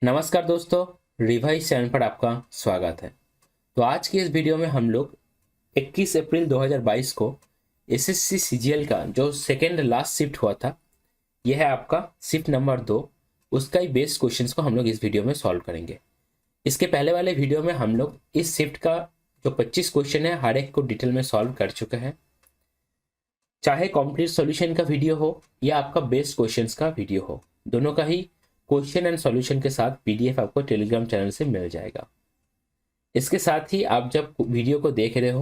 नमस्कार दोस्तों, revise channel पर आपका स्वागत है। तो आज की इस वीडियो में हम लोग 21 अप्रैल 2022 को एसएससी सीजीएल का जो सेकेंड लास्ट शिफ्ट हुआ था, यह है आपका शिफ्ट नंबर 2। उसका ही बेस्ड क्वेश्चंस को हम लोग इस वीडियो में सॉल्व करेंगे। इसके पहले वाले वीडियो में हम लोग इस शिफ्ट का जो 25 क्वेश्चन है हर एक को डिटेल में सॉल्व कर चुके हैं। चाहे कंप्लीट सॉल्यूशन का वीडियो हो या आपका बेस्ड क्वेश्चंस का वीडियो हो, दोनों का ही क्वेश्चन एंड सॉल्यूशन के साथ पीडीएफ आपको टेलीग्राम चैनल से मिल जाएगा। इसके साथ ही आप जब वीडियो को देख रहे हो,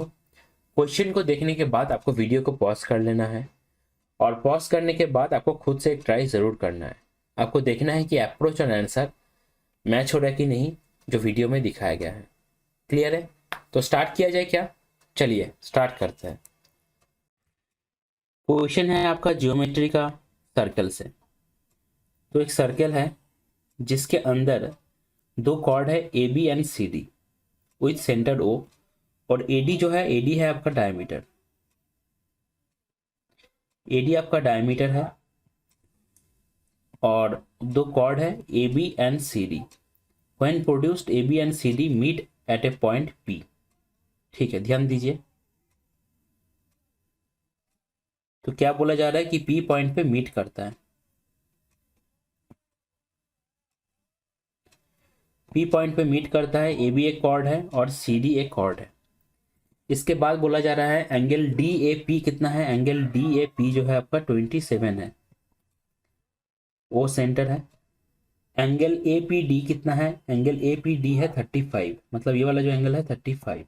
क्वेश्चन को देखने के बाद आपको वीडियो को पॉज कर लेना है और पॉज करने के बाद आपको खुद से एक ट्राई जरूर करना है। आपको देखना है कि अप्रोच और आंसर मैच हो रहा है कि नहीं जो वीडियो में दिखाया गया है। क्लियर है? तो स्टार्ट किया जाए क्या? चलिए स्टार्ट करते हैं। क्वेश्चन है आपका ज्योमेट्री का सर्कल से। तो एक सर्कल है जिसके अंदर दो कॉर्ड है A B and C D with centre O, और एडी जो है, एडी है आपका डायमीटर, एडी आपका डायमीटर है और दो कॉर्ड है A B and C D. When produced A B and C D meet at a point P. ठीक है, ध्यान दीजिए। तो क्या बोला जा रहा है कि पी पॉइंट पे मीट करता है। पी पॉइंट पे मीट करता है, ए बी एक कॉर्ड है और सी डी एक कॉर्ड है। इसके बाद बोला जा रहा है एंगल डी ए पी कितना है। एंगल डी ए पी जो है आपका 27 है, ओ सेंटर है। एंगल ए पी डी कितना है। एंगल ए पी डी है 35, मतलब ये वाला जो एंगल है 35।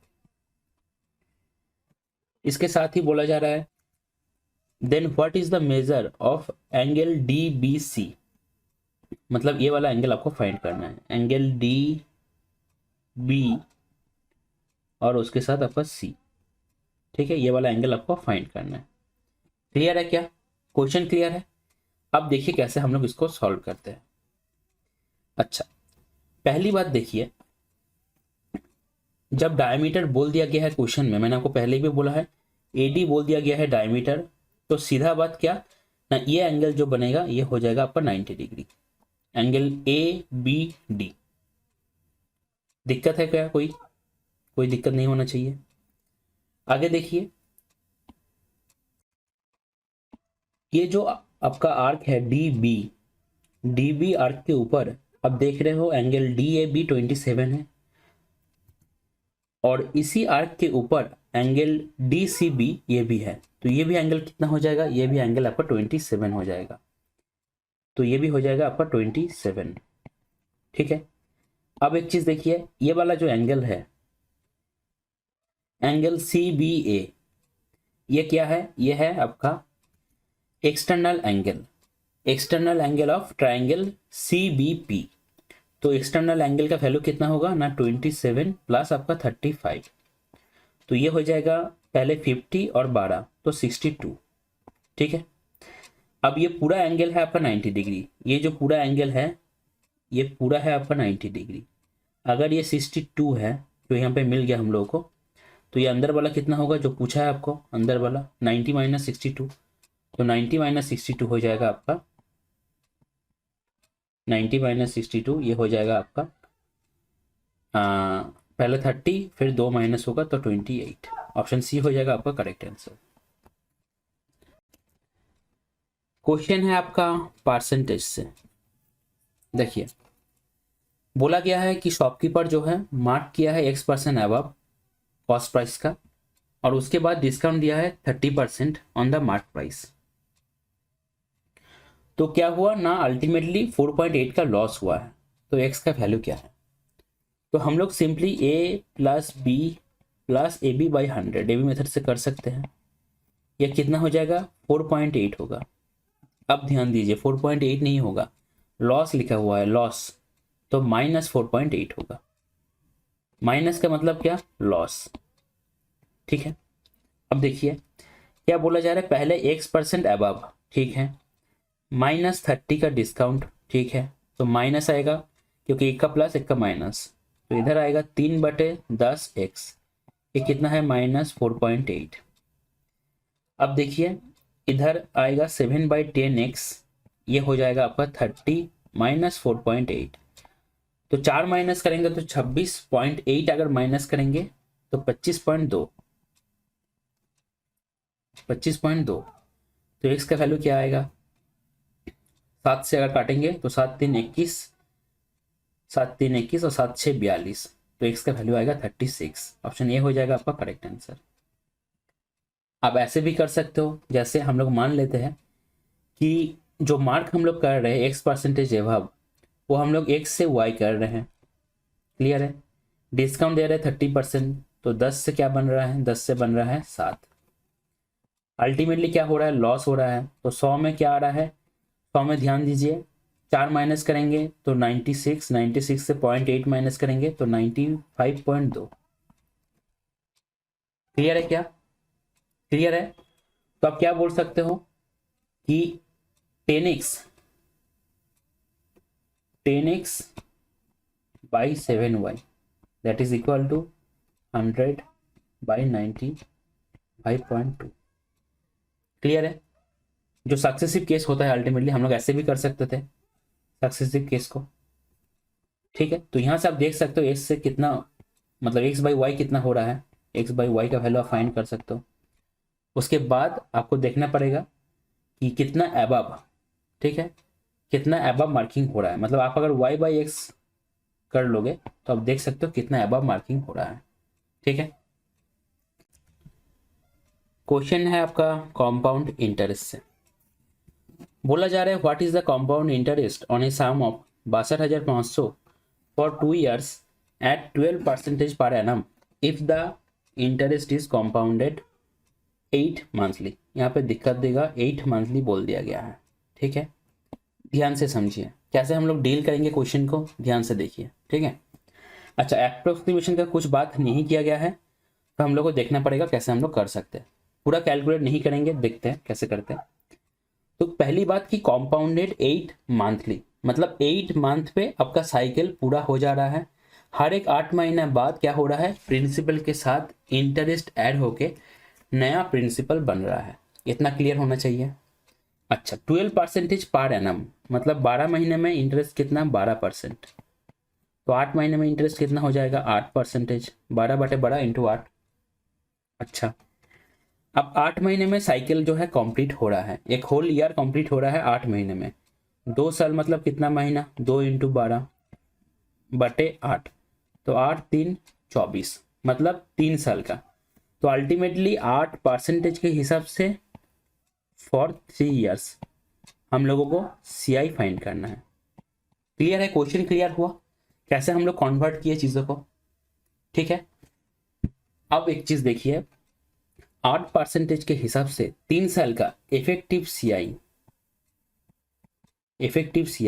इसके साथ ही बोला जा रहा है then what is the measure of angle D B C, मतलब ये वाला एंगल आपको फाइंड करना है। एंगल डी बी और उसके साथ आपका सी। ठीक है, ये वाला एंगल आपको फाइंड करना है। क्लियर है क्या? क्वेश्चन क्लियर है? अब देखिए कैसे हम लोग इसको सॉल्व करते हैं। अच्छा, पहली बात देखिए, जब डायमीटर बोल दिया गया है क्वेश्चन में, मैंने आपको पहले भी बोला है एडी बोल दिया गया है डायमीटर, तो सीधा बात क्या ना, ये एंगल जो बनेगा ये हो जाएगा आपका 90 degree. Angle A B D. दिक्कत है क्या? कोई दिक्कत नहीं होना चाहिए। आगे देखिए, ये जो आपका आर्क है डी बी आर्क के ऊपर अब देख रहे हो एंगल डी ए बी 27 है, और इसी आर्क के ऊपर एंगल डी सी बी ये भी है। तो ये भी एंगल कितना हो जाएगा? ये भी एंगल आपका 27 हो जाएगा। तो ये भी हो जाएगा आपका 27। ठीक है, अब एक चीज देखिए, ये वाला जो एंगल है एंगल सी बी ए, ये क्या है? ये है आपका external angle, external angle of triangle C B P. तो एक्सटर्नल एंगल का वैल्यू कितना होगा ना, 27 प्लस आपका 35। तो ये हो जाएगा पहले 50 और 12 तो 62। ठीक है, अब ये पूरा एंगल है आपका 90 डिग्री। ये जो पूरा एंगल है ये पूरा है आपका 90 डिग्री। अगर ये 62 है जो यहाँ पे मिल गया हम लोगों को, तो ये अंदर वाला कितना होगा जो पूछा है आपको, अंदर वाला 90 माइनस 62। तो 90 माइनस 62 हो जाएगा आपका 90 माइनस 62, ये हो जाएगा आपका पहले 30 फिर 2 माइनस होगा तो 28। ऑप्शन सी हो जाएगा आपका करेक्ट आंसर। क्वेश्चन है आपका परसेंटेज से। देखिए, बोला गया है कि शॉपकीपर जो है मार्क किया है X% अबव कॉस्ट प्राइस का, और उसके बाद डिस्काउंट दिया है 30% ऑन द मार्क प्राइस। तो क्या हुआ ना, अल्टीमेटली 4.8 का लॉस हुआ है। तो X का वैल्यू क्या है? तो हम लोग simply A plus B plus A B by 100 AB method से कर सकते हैं। यह कितना हो जाएगा? 4.8 होगा। अब ध्यान दीजिए, 4.8 नहीं होगा, लॉस लिखा हुआ है, लॉस, तो माइनस 4.8 होगा। माइनस का मतलब क्या? लॉस। ठीक है, अब देखिए क्या बोला जा रहा है, पहले X% अबव, ठीक है, माइनस 30 का डिस्काउंट, ठीक है, तो माइनस आएगा क्योंकि एक का प्लस एक का माइनस, तो इधर आएगा 3/10x, ये कितना है? माइनस 4.8। अब देखिए इधर आएगा 7/10x, ये हो जाएगा आपका 30 माइनस 4.8, तो 4 माइनस करेंगे तो 26.8, अगर माइनस करेंगे तो 25.2, 25.2। तो x का वैल्यू क्या आएगा, 7 से अगर काटेंगे तो 7 3 21, 7 3 21 और 7 6 42, तो x का वैल्यू आएगा 36। ऑप्शन ए हो जाएगा आपका करेक्ट आंसर। आप ऐसे भी कर सकते हो, जैसे हम लोग मान लेते हैं कि जो मार्क हम लोग कर रहे हैं x% एवब, वो हम लोग x से y कर रहे हैं। क्लियर है। डिस्काउंट दे रहे हैं 30%, तो 10 से क्या बन रहा है, 10 से बन रहा है 7। अल्टीमेटली क्या हो रहा है, लॉस हो रहा है। तो 100 में क्या आ रहा है, 100 में ध्यान दीजिए 4 माइनस करेंगे तो 96, 96 से 0.8 माइनस करेंगे तो 95.2। क्लियर है क्या, क्लियर है। तो आप क्या बोल सकते हो कि 10x by 7y that is equal to 100 by 95.2। Clear है। जो सक्सेसिव केस होता है अल्टीमेटली हम लोग ऐसे भी कर सकते थे सक्सेसिव केस को। ठीक है, तो यहां से आप देख सकते हो x से कितना, मतलब x बाई वाई कितना हो रहा है, x बाई वाई का वैल्यू आप फाइंड कर सकते हो। उसके बाद आपको देखना पड़ेगा कि कितना एबव, ठीक है, कितना एबव मार्किंग हो रहा है। मतलब आप अगर y बाई एक्स कर लोगे तो आप देख सकते हो कितना एबव मार्किंग हो रहा है। ठीक है, क्वेश्चन है आपका कॉम्पाउंड इंटरेस्ट से। बोला जा रहा है what is the compound interest on a sum of 62,500 for 2 years at 12% per annum if the interest is compounded 8 monthly. यहाँ पे दिक्कत देगा, 8 मंथली बोल दिया गया है। ठीक है, ध्यान से समझिए कैसे हम लोग डील करेंगे क्वेश्चन को, ध्यान से देखिए। ठीक है, अच्छा एप्रोक्सीमेशन का कुछ बात नहीं किया गया है, तो हम लोग को देखना पड़ेगा कैसे हम लोग कर सकते हैं। पूरा कैलकुलेट नहीं करेंगे, देखते हैं कैसे करते हैं। तो पहली बात कि कॉम्पाउंडेड 8 मंथली, मतलब 8 मंथ पे आपका साइकिल पूरा हो जा रहा है। हर एक 8 महीने बाद क्या हो रहा है, प्रिंसिपल के साथ इंटरेस्ट ऐड होके नया प्रिंसिपल बन रहा है। इतना क्लियर होना चाहिए। अच्छा 12% पर एनम, मतलब 12 महीने में इंटरेस्ट कितना, 12%। तो 8 महीने में इंटरेस्ट कितना हो जाएगा, 8%, 12/12 इंटू 8। अच्छा अब 8 महीने में साइकिल जो है कंप्लीट हो रहा है, एक होल ईयर कंप्लीट हो रहा है 8 महीने में। 2 साल मतलब कितना महीना, 2 इंटू 12/8, तो 8 3 24, मतलब 3 साल का। तो अल्टीमेटली 8% के हिसाब से फॉर 3 years हम लोगों को CI फाइंड करना है। क्लियर है, क्वेश्चन क्लियर हुआ कैसे हम लोग कन्वर्ट किए चीज़ों को। ठीक है, अब एक चीज़ देखिए, 8% के हिसाब से 3 साल का इफेक्टिव CI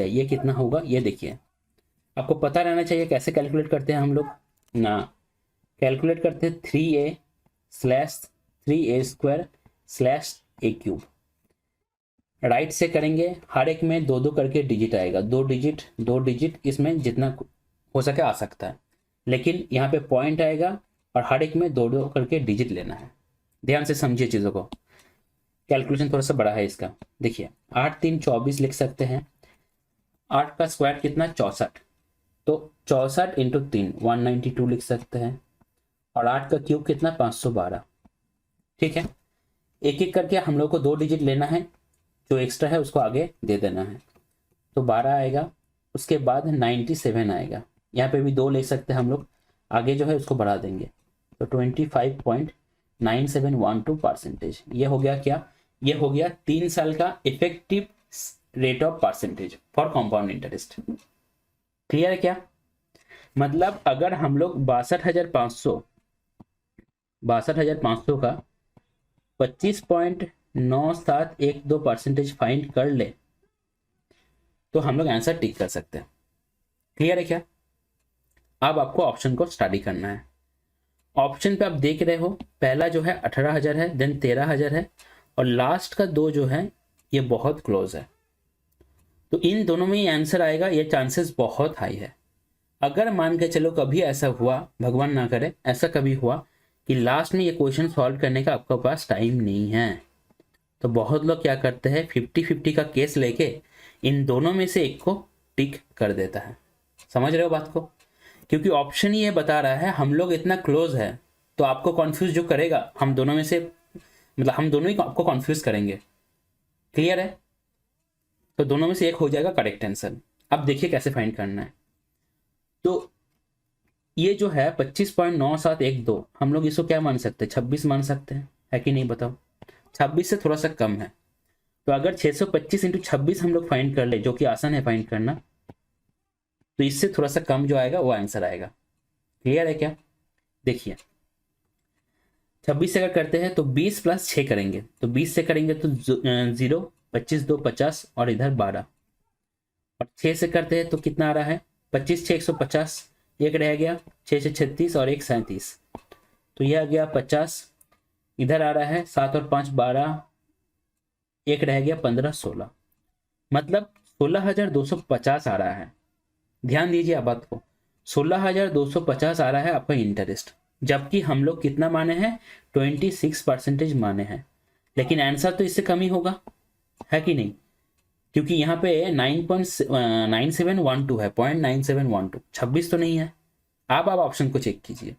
ये कितना होगा, ये देखिए। आपको पता रहना चाहिए कैसे कैलकुलेट करते हैं हम लोग ना। कैलकुलेट करते हैं 3a/3a² राइट से करेंगे, हर एक में 2 2 करके डिजिट आएगा, 2 डिजिट 2 डिजिट, इसमें जितना हो सके आ सकता है, लेकिन यहाँ पे पॉइंट आएगा और हर एक में 2 2 करके डिजिट लेना है। ध्यान से समझिए चीज़ों को, कैलकुलेशन थोड़ा सा बड़ा है इसका। देखिए 8 3 24 लिख सकते हैं, 8 का स्क्वायर कितना 64, तो 64 इंटू 3 192 लिख सकते हैं, और 8 का क्यूब कितना 512। ठीक है, एक एक करके हम लोग को 2 डिजिट लेना है, जो एक्स्ट्रा है उसको आगे दे देना है। तो 12 आएगा, उसके बाद 97 आएगा, यहाँ पे भी 2 ले सकते हैं हम लोग, आगे जो है उसको बढ़ा देंगे, तो 25.9712%। ये हो गया क्या, ये हो गया 3 साल का effective rate of percentage for compound interest. Clear है क्या, मतलब अगर हम लोग 62,500 का 25.9712% फाइंड कर ले तो हम लोग आंसर टिक कर सकते हैं। क्लियर है क्या। अब आपको ऑप्शन को स्टडी करना है। ऑप्शन पे आप देख रहे हो, पहला जो है 18,000 है, देन 13,000 है, और लास्ट का 2 जो है ये बहुत क्लोज है। तो इन दोनों में ही आंसर आएगा, ये चांसेस बहुत हाई है। अगर मान के चलो कभी ऐसा हुआ, भगवान ना करे ऐसा कभी हुआ कि लास्ट में ये क्वेश्चन सॉल्व करने का आपके पास टाइम नहीं है, तो बहुत लोग क्या करते हैं 50-50 का केस लेके इन दोनों में से एक को टिक कर देता है। समझ रहे हो बात को? क्योंकि ऑप्शन ही ये बता रहा है हम लोग इतना क्लोज है, तो आपको कॉन्फ्यूज जो करेगा हम दोनों में से, मतलब हम दोनों ही आपको कॉन्फ्यूज करेंगे। क्लियर है? तो दोनों में से एक हो जाएगा करेक्ट आंसर। अब देखिए कैसे फाइंड करना है। तो ये जो है 25.9712 हम लोग इसको क्या मान सकते हैं, 26 मान सकते हैं, है कि नहीं बताओ? 26 से थोड़ा सा कम है, तो अगर 625 इंटू 26 हम लोग फाइंड कर ले, जो कि आसान है फाइंड करना, तो इससे थोड़ा सा कम जो आएगा वो आंसर आएगा। क्लियर है क्या? देखिए 26 से अगर करते हैं तो 20 प्लस 6 करेंगे, तो 20 से करेंगे तो 0, 25 2 50 और इधर 12, और 6 से करते हैं तो कितना आ रहा है, 25 6 150, एक रह गया 6 से 36 और 1 37, तो यह आ गया 50, इधर आ रहा है 7 और 5 12, एक रह गया 15 16, मतलब 16,250 आ रहा है। ध्यान दीजिए आप बात को, 16,250 आ रहा है आपका इंटरेस्ट, जबकि हम लोग कितना माने हैं, 26% माने हैं, लेकिन आंसर तो इससे कम ही होगा, है कि नहीं? क्योंकि यहाँ पे 9.9712 है, 0.9712, 26 तो नहीं है। आप ऑप्शन को चेक कीजिए,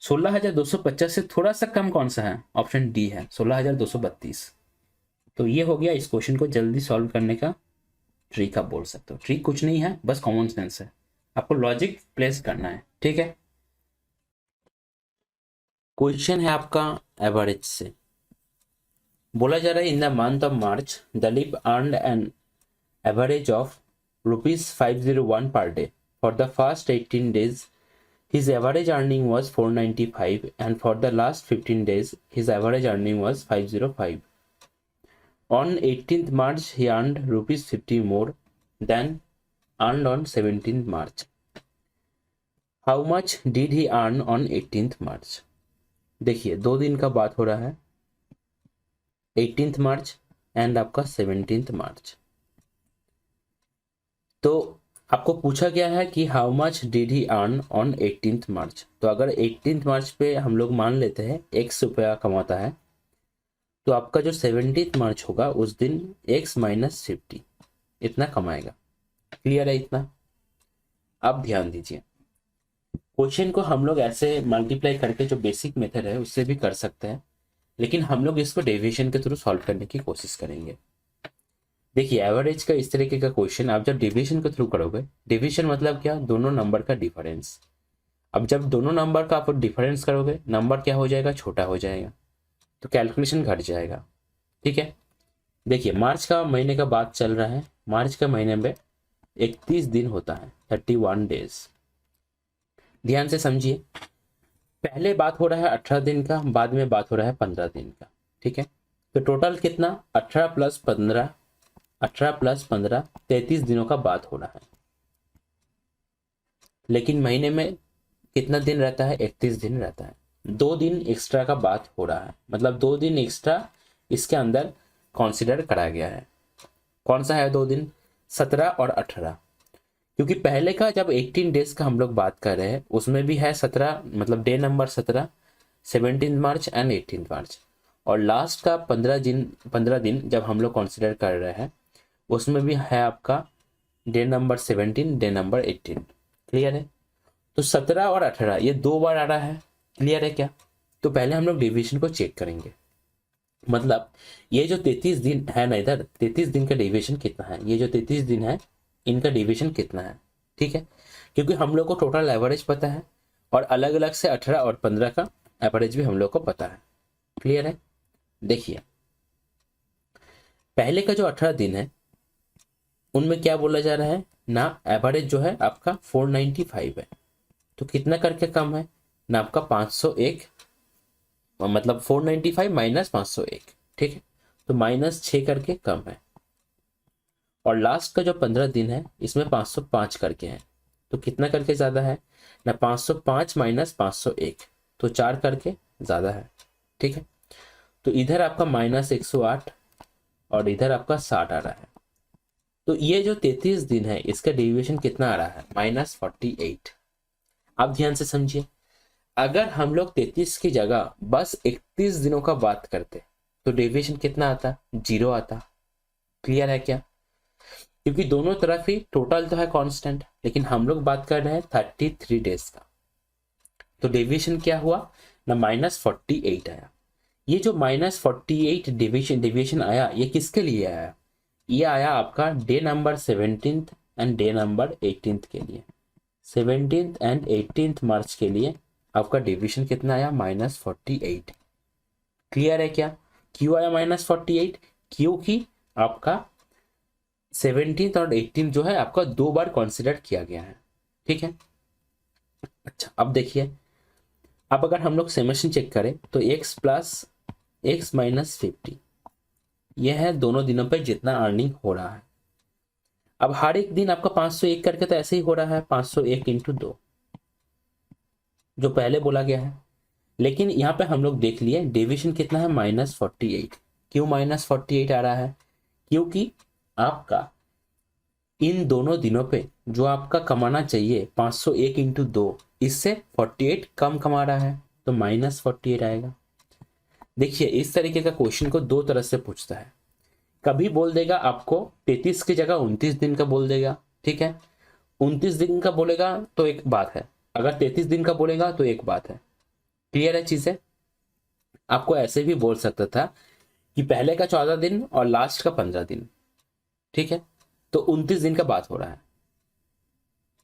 16,250 से थोड़ा सा कम कौन सा है, ऑप्शन डी है 16,232। तो ये हो गया इस क्वेश्चन को जल्दी सॉल्व करने का ट्रिक, आप बोल सकते हो। ट्रिक कुछ नहीं है, बस कॉमन सेंस है, आपको लॉजिक प्लेस करना है, ठीक है। क्वेश्चन है आपका एवरेज से, बोला जा रहा है in the month of March Dalip earned an average of ₹501 per day for the first 18 days. His average earning was 495 and for the last 15 days his average earning was 505. On 18th March he earned ₹50 more than earned on 17th March. How much did he earn on 18th March? देखिए 2 दिन का बात हो रहा है, 18th March and आपका 17th मार्च। तो आपको पूछा गया है कि how much did he earn on 18th मार्च। तो अगर 18th मार्च पे हम लोग मान लेते हैं x रुपया कमाता है, तो आपका जो 17th मार्च होगा उस दिन x माइनस 50 इतना कमाएगा। क्लियर है इतना? अब ध्यान दीजिए, क्वेश्चन को हम लोग ऐसे मल्टीप्लाई करके जो बेसिक मेथड है उससे भी कर सकते हैं, लेकिन हम लोग इसको डेविएशन के थ्रू सॉल्व करने की कोशिश करेंगे। देखिए एवरेज का इस तरीके का क्वेश्चन आप जब डिवीजन के थ्रू करोगे, डिवीजन मतलब क्या, दोनों नंबर का डिफरेंस। अब जब दोनों नंबर का आप डिफरेंस करोगे, नंबर क्या हो जाएगा, छोटा हो जाएगा, तो कैलकुलेशन घट जाएगा, ठीक है। देखिए मार्च का महीने का बात चल रहा है, मार्च के महीने में 31 दिन होता है, 31 डेज। ध्यान से समझिए, पहले बात हो रहा है 18 दिन का, बाद में बात हो रहा है 15 दिन का, ठीक है। तो टोटल कितना, 18 प्लस 15, 33 दिनों का बात हो रहा है। लेकिन महीने में कितना दिन रहता है, 31 दिन रहता है। 2 दिन एक्स्ट्रा का बात हो रहा है, मतलब 2 दिन एक्स्ट्रा इसके अंदर कंसीडर करा गया है। कौन सा है 2 दिन, 17 और 18, क्योंकि पहले का जब 18 डेज का हम लोग बात कर रहे हैं उसमें भी है 17, मतलब डे नंबर 17, 17 मार्च एंड 18 मार्च, और लास्ट का 15 दिन जब हम लोग कंसिडर कर रहे हैं उसमें भी है आपका day number 17, day number 18। Clear है? तो 17 और 18 ये 2 बार आ रहा है। क्लियर है क्या? तो पहले हम लोग डिवीजन को चेक करेंगे, मतलब ये जो 33 दिन है ना, इधर 33 दिन का डिवीजन कितना है, ये जो 33 दिन है इनका डिवीजन कितना है, ठीक है। क्योंकि हम लोग को टोटल एवरेज पता है और अलग अलग से 18 और 15 का एवरेज भी हम लोग को पता है। क्लियर है? देखिए पहले का जो 18 दिन है उनमें क्या बोला जा रहा है ना, एवरेज जो है आपका 495 है, तो कितना करके कम है ना, आपका 501, मतलब 495 माइनस 501, ठीक है, तो -6 करके कम है। और लास्ट का जो 15 दिन है इसमें 505 करके है, तो कितना करके ज्यादा है ना, 505 माइनस 501, तो 4 करके ज्यादा है, ठीक है। तो इधर आपका -108 और इधर आपका 60 आ रहा है। तो ये जो 33 दिन है इसका डेविएशन कितना आ रहा है, -48। आप ध्यान से समझिए, अगर हम लोग 33 की जगह बस 31 दिनों का बात करते तो डेविएशन कितना आता, 0 आता। क्लियर है क्या? क्योंकि दोनों तरफ ही टोटल तो है कांस्टेंट, लेकिन हम लोग बात कर रहे हैं 33 डेज का। तो डेविएशन क्या हुआ ना, -48 आया। ये जो -48 डेविएशन आया, ये किसके लिए आया? ये आया आपका day number 17 and day number 18 के लिए। 17 एंड 18 मार्च के लिए आपका डेविएशन कितना आया? -48। क्लियर है क्या? क्यों आया -48? क्योंकि आपका 17 और 18 जो है आपका 2 बार कंसिडर किया गया है। ठीक है, अच्छा अब देखिए, अब अगर हम लोग समेशन चेक करें तो x प्लस x माइनस 50, यह है दोनों दिनों पे जितना अर्निंग हो रहा है। अब हर एक दिन आपका 501 करके तो ऐसे ही हो रहा है, 501 इंटू 2 जो पहले बोला गया है। लेकिन यहाँ पे हम लोग देख लिए डेविएशन कितना है, -48। क्यों -48 आ रहा है? क्योंकि आपका इन दोनों दिनों पे जो आपका कमाना चाहिए 501 इंटू 2, इससे 48 कम कमा रहा है, तो -48 आएगा। देखिए इस तरीके का क्वेश्चन को दो तरह से पूछता है। कभी बोल देगा आपको 33 की जगह 29 दिन का बोल देगा, ठीक है। 29 दिन का बोलेगा तो एक बात है, अगर 33 दिन का बोलेगा तो एक बात है। क्लियर है चीजें? आपको ऐसे भी बोल सकता था कि पहले का 14 दिन और लास्ट का 15 दिन, ठीक है, तो 29 दिन का बात हो रहा है,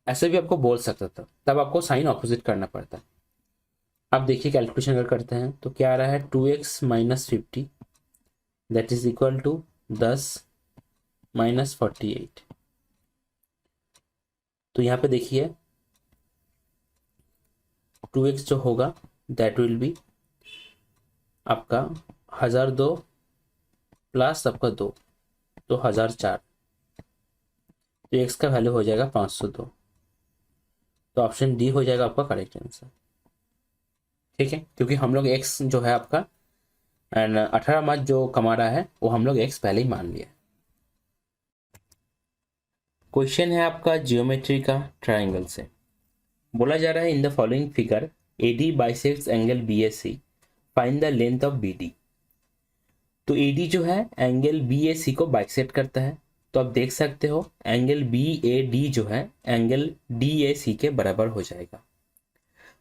ऐसे भी आपको बोल सकता था। तब आपको साइन ऑपोजिट करना पड़ता। अब देखिए कैलकुलेशन अगर करते हैं तो क्या आ रहा है, 2x minus 50 that is equal to 10 minus 48। तो यहाँ पे देखिए 2x जो होगा दैट विल बी आपका 1002 प्लस आपका 2 तो 1004, तो x का वैल्यू हो जाएगा 502। तो ऑप्शन डी हो जाएगा आपका करेक्ट आंसर। ठीक है, क्योंकि हम लोग x जो है आपका एंड 18 मार्च जो कमा रहा है वो हम लोग x पहले ही मान लिया। क्वेश्चन है आपका जियोमेट्री का ट्राइंगल से। बोला जा रहा है in the following figure AD bisects angle BAC, find the length of BD। तो AD जो है एंगल BAC को बाइसेक्ट करता है, तो आप देख सकते हो एंगल BAD जो है एंगल DAC के बराबर हो जाएगा।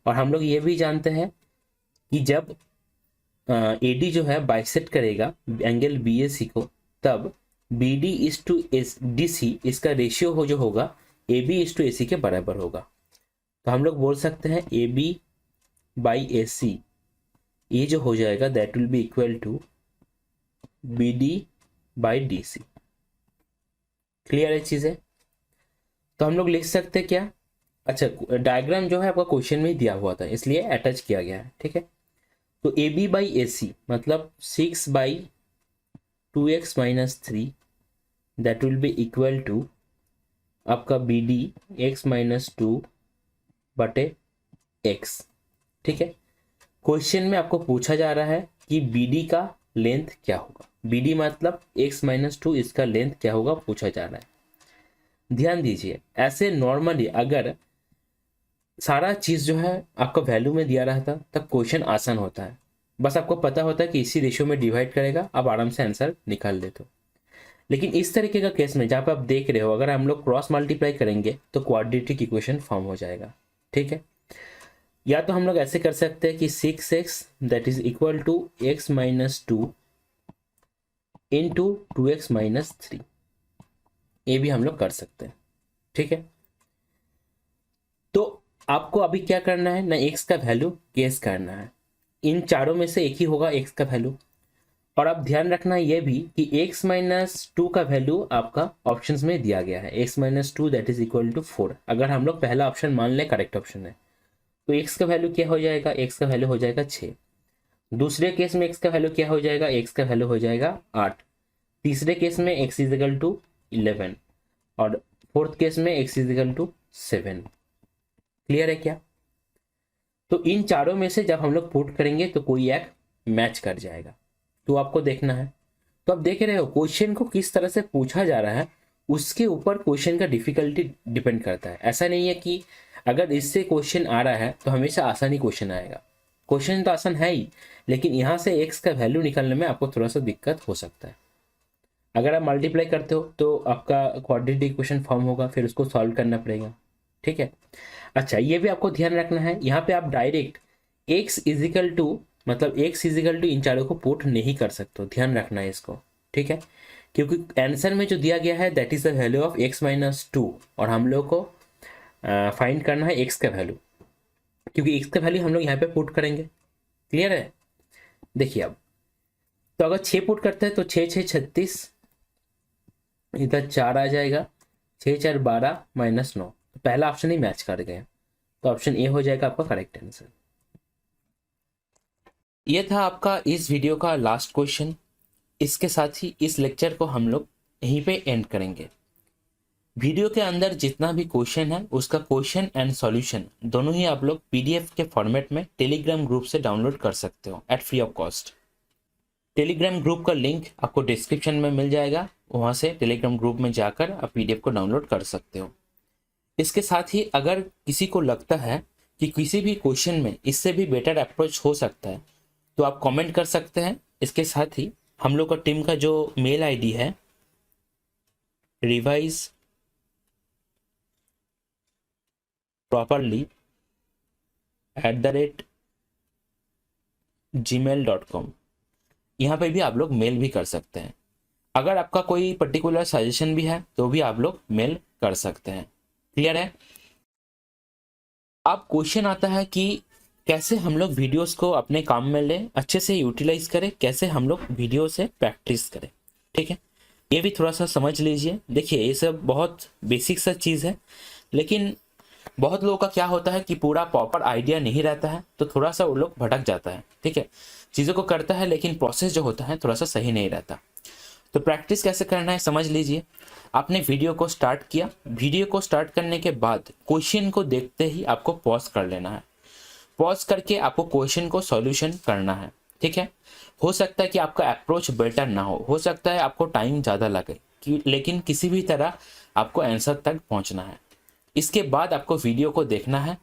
और हम लोग ये भी जानते हैं कि जब AD जो है बाइसेक्ट करेगा एंगल BAC को, तब BD इज टू DC इसका रेशियो हो जो होगा AB इज टू AC के बराबर होगा। तो हम लोग बोल सकते हैं AB बाई AC ये जो हो जाएगा that will be equal to BD by DC। Clear है चीजें? तो हम लोग लिख सकते हैं क्या, अच्छा डायग्राम जो है आपका क्वेश्चन में ही दिया हुआ था इसलिए अटैच किया गया है, ठीक है। तो AB बाई AC मतलब 6 by 2x minus 3 that will be equal to आपका BD x माइनस 2 बटे x, ठीक है। क्वेश्चन में आपको पूछा जा रहा है कि BD का लेंथ क्या होगा, BD मतलब x माइनस 2 इसका लेंथ क्या होगा पूछा जा रहा है। ध्यान दीजिए ऐसे नॉर्मली अगर सारा चीज जो है आपका वैल्यू में दिया रहता तब क्वेश्चन आसान होता है, बस आपको पता होता है कि इसी रेशियो में डिवाइड करेगा, आप आराम से आंसर निकाल लेते हो। लेकिन इस तरीके का केस में जहाँ पे आप देख रहे हो अगर हम लोग क्रॉस मल्टीप्लाई करेंगे तो क्वाड्रेटिक इक्वेशन फॉर्म हो जाएगा, ठीक है। या तो हम लोग ऐसे कर सकते हैं कि 6x that is equal to x minus 2 into 2x minus 3, ये भी हम लोग कर सकते हैं, ठीक है। तो आपको अभी क्या करना है ना, x का वैल्यू गेस करना है। इन चारों में से एक ही होगा x का वैल्यू। और आप ध्यान रखना ये भी कि x माइनस 2 का वैल्यू आपका ऑप्शंस में दिया गया है, x minus 2 that is equal to 4। अगर हम लोग पहला ऑप्शन मान लें करेक्ट ऑप्शन है तो x का वैल्यू क्या हो जाएगा, x का वैल्यू हो जाएगा 6। दूसरे केस में x का वैल्यू क्या हो जाएगा, x का वैल्यू हो जाएगा 8। तीसरे केस में x इज इक्वल टू 11 और फोर्थ केस में x is equal to 7। Clear है क्या? तो इन चारों में से जब हम लोग पुट करेंगे तो कोई एक मैच कर जाएगा, तो आपको देखना है। तो आप देख रहे हो क्वेश्चन को किस तरह से पूछा जा रहा है उसके ऊपर क्वेश्चन का डिफिकल्टी डिपेंड करता है। ऐसा नहीं है कि अगर इससे क्वेश्चन आ रहा है तो हमेशा आसान ही क्वेश्चन आएगा। क्वेश्चन तो आसान है ही, लेकिन यहाँ से x का वैल्यू निकालने में आपको थोड़ा सा दिक्कत हो सकता है। अगर आप मल्टीप्लाई करते हो तो आपका क्वाड्रेटिक इक्वेशन फॉर्म होगा, फिर उसको सॉल्व करना पड़ेगा, ठीक है। अच्छा, ये भी आपको ध्यान रखना है, यहाँ पे आप डायरेक्ट x इजिकल टू मतलब x इजिकल टू इन चारों को पुट नहीं कर सकते हो, ध्यान रखना है इसको, ठीक है। क्योंकि आंसर में जो दिया गया है that is the value of x-2 और हम लोग को फाइंड करना है x का वैल्यू, क्योंकि x का वैल्यू हम लोग यहाँ पे पुट करेंगे। क्लियर है? देखिए अब तो अगर 6 पुट करते हैं तो 6 6 36, इधर 4 आ जाएगा, 6 4 12 -9, तो पहला ऑप्शन ही मैच कर गया, तो ऑप्शन ए हो जाएगा आपका करेक्ट आंसर। ये था आपका इस वीडियो का लास्ट क्वेश्चन। इसके साथ ही इस लेक्चर को हम लोग यहीं पे एंड करेंगे। वीडियो के अंदर जितना भी क्वेश्चन है उसका क्वेश्चन एंड सॉल्यूशन दोनों ही आप लोग पीडीएफ के फॉर्मेट में टेलीग्राम ग्रुप से डाउनलोड कर सकते हो at free of cost. Telegram group का लिंक आपको डिस्क्रिप्शन में मिल जाएगा, वहाँ से टेलीग्राम ग्रुप में जाकर आप पीडीएफ को डाउनलोड कर सकते हो। इसके साथ ही अगर किसी को लगता है कि किसी भी क्वेश्चन में इससे भी बेटर अप्रोच हो सकता है तो आप कमेंट कर सकते हैं। इसके साथ ही हम लोग का टीम का जो मेल आईडी है रिवाइज properly @gmail.com, यहाँ पे भी आप लोग मेल भी कर सकते हैं। अगर आपका कोई पर्टिकुलर सजेशन भी है तो भी आप लोग मेल कर सकते हैं। क्लियर है? अब क्वेश्चन आता है कि कैसे हम लोग वीडियोस को अपने काम में लें, अच्छे से यूटिलाइज करें, कैसे हम लोग वीडियो से प्रैक्टिस करें, ठीक है। ये भी थोड़ा सा समझ लीजिए। देखिए ये सब बहुत बेसिक सा चीज़ है, लेकिन बहुत लोगों का क्या होता है कि पूरा प्रॉपर आइडिया नहीं रहता है, तो थोड़ा सा वो लोग भटक जाता है, ठीक है। चीज़ों को करता है लेकिन प्रोसेस जो होता है थोड़ा सा सही नहीं रहता। तो प्रैक्टिस कैसे करना है समझ लीजिए। आपने वीडियो को स्टार्ट किया, वीडियो को स्टार्ट करने के बाद क्वेश्चन को देखते ही आपको पॉज कर लेना है। पॉज करके आपको क्वेश्चन को सॉल्यूशन करना है, ठीक है। हो सकता है कि आपका अप्रोच बेटर ना हो सकता है आपको टाइम ज़्यादा लगे लेकिन किसी भी तरह आपको आंसर तक पहुँचना है। इसके बाद आपको वीडियो को देखना है।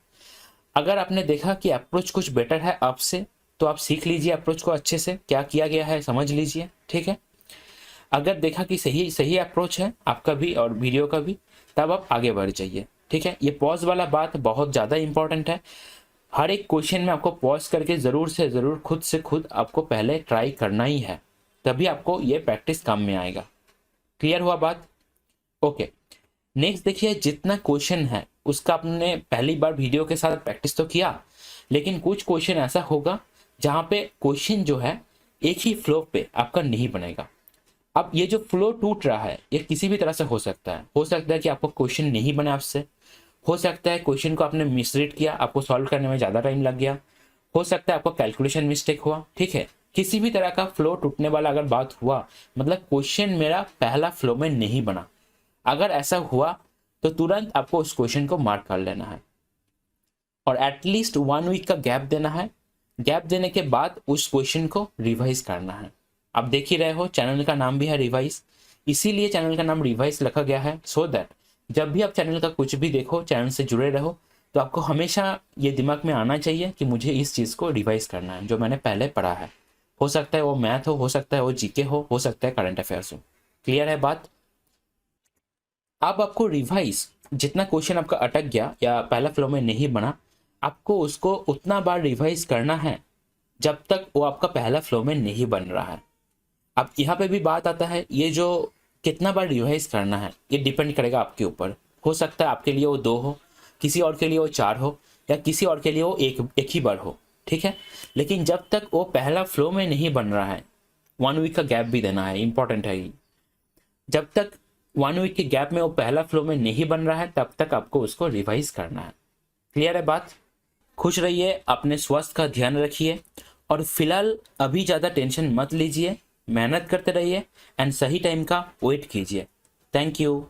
अगर आपने देखा कि अप्रोच कुछ बेटर है आपसे तो आप सीख लीजिए अप्रोच को अच्छे से, क्या किया गया है समझ लीजिए, ठीक है। अगर देखा कि सही अप्रोच है आपका भी और वीडियो का भी, तब आप आगे बढ़ जाइए, ठीक है। ये पॉज वाला बात बहुत ज़्यादा इंपॉर्टेंट है। हर एक क्वेश्चन में आपको पॉज करके ज़रूर से ज़रूर खुद से खुद आपको पहले ट्राई करना ही है, तभी आपको ये प्रैक्टिस काम में आएगा। क्लियर हुआ बात? ओके। नेक्स्ट देखिए, जितना क्वेश्चन है उसका आपने पहली बार वीडियो के साथ प्रैक्टिस तो किया, लेकिन कुछ क्वेश्चन ऐसा होगा जहाँ पे क्वेश्चन जो है एक ही फ्लो पे आपका नहीं बनेगा। अब ये जो फ्लो टूट रहा है ये किसी भी तरह से हो सकता है कि आपको क्वेश्चन नहीं बने आपसे, हो सकता है क्वेश्चन को आपने मिसरीड किया, आपको सॉल्व करने में ज़्यादा टाइम लग गया, हो सकता है आपको कैलकुलेशन मिस्टेक हुआ, ठीक है। किसी भी तरह का फ्लो टूटने वाला अगर बात हुआ, मतलब क्वेश्चन मेरा पहला फ्लो में नहीं बना, अगर ऐसा हुआ तो तुरंत आपको उस क्वेश्चन को मार्क कर लेना है और एटलीस्ट 1 वीक का गैप देना है। गैप देने के बाद उस क्वेश्चन को रिवाइज करना है। आप देख ही रहे हो चैनल का नाम भी है रिवाइज, इसीलिए चैनल का नाम रिवाइज रखा गया है, सो दैट जब भी आप चैनल का कुछ भी देखो, चैनल से जुड़े रहो, तो आपको हमेशा ये दिमाग में आना चाहिए कि मुझे इस चीज़ को रिवाइज करना है जो मैंने पहले पढ़ा है। हो सकता है वो मैथ हो सकता है वो जीके हो सकता है करंट अफेयर्स हो। क्लियर है बात? अब आपको रिवाइज, जितना क्वेश्चन आपका अटक गया या पहला फ्लो में नहीं बना, आपको उसको उतना बार रिवाइज करना है जब तक वो आपका पहला फ्लो में नहीं बन रहा है। अब यहाँ पे भी बात आता है, ये जो कितना बार रिवाइज करना है ये डिपेंड करेगा आपके ऊपर। हो सकता है आपके लिए वो 2 हो, किसी और के लिए वो 4 हो, या किसी और के लिए वो एक ही बार हो, ठीक है। लेकिन जब तक वो पहला फ्लो में नहीं बन रहा है, 1 वीक का गैप भी देना है, इंपॉर्टेंट है। जब तक 1 वीक के गैप में वो पहला फ्लो में नहीं बन रहा है तब तक आपको उसको रिवाइज करना है। क्लियर है बात? खुश रहिए, अपने स्वास्थ्य का ध्यान रखिए और फिलहाल अभी ज़्यादा टेंशन मत लीजिए, मेहनत करते रहिए एंड सही टाइम का वेट कीजिए। Thank you.